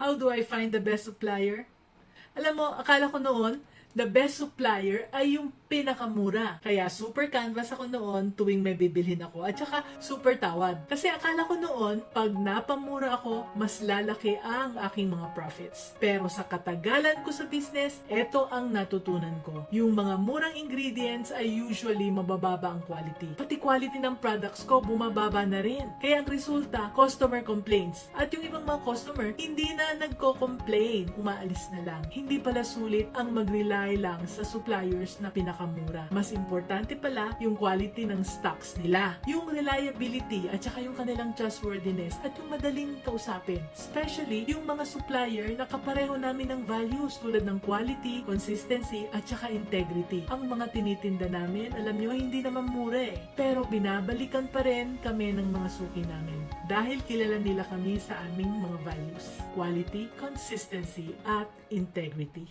How do I find the best supplier? Alam mo, akala ko noon, the best supplier ay yung pinakamura. Kaya super canvas ako noon tuwing may bibilhin ako at saka super tawad. Kasi akala ko noon, pag napamura ako, mas lalaki ang aking mga profits. Pero sa katagalan ko sa business, eto ang natutunan ko. Yung mga murang ingredients ay usually mabababa ang quality. Pati quality ng products ko bumababa na rin. Kaya ang resulta, customer complaints. At yung ibang mga customer, hindi na nagko-complain. Umaalis na lang. Hindi pala sulit ang mag-rely lang sa suppliers na pinakamura. Mas importante pala yung quality ng stocks nila, yung reliability at saka yung kanilang trustworthiness at yung madaling kausapin. Especially yung mga supplier na kapareho namin ng values tulad ng quality, consistency at saka integrity. Ang mga tinitinda namin, alam nyo, hindi naman mura eh. Pero binabalikan pa rin kami ng mga suki namin dahil kilala nila kami sa aming mga values, quality, consistency at integrity.